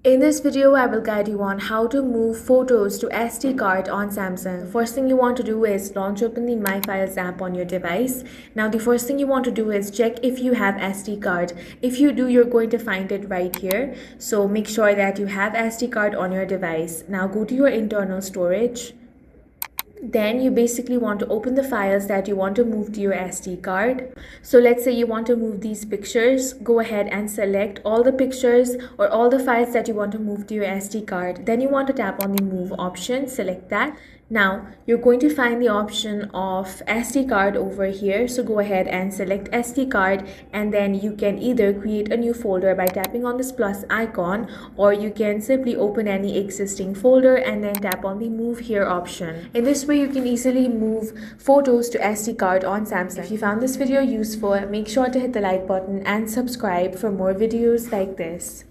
In this video, I will guide you on how to move photos to SD card on Samsung. The first thing you want to do is launch open the My Files app on your device. Now the first thing you want to do is check if you have SD card. If you do, you're going to find it right here. So make sure that you have SD card on your device. Now go to your internal storage. Then you basically want to open the files that you want to move to your SD card. So let's say you want to move these pictures. Go ahead and select all the pictures or all the files that you want to move to your SD card. Then you want to tap on the move option, select that. Now you're going to find the option of SD card over here. So go ahead and select SD card, and then you can either create a new folder by tapping on this plus icon, or you can simply open any existing folder and then tap on the move here option. In this way you can easily move photos to SD card on Samsung. If you found this video useful, make sure to hit the like button and subscribe for more videos like this.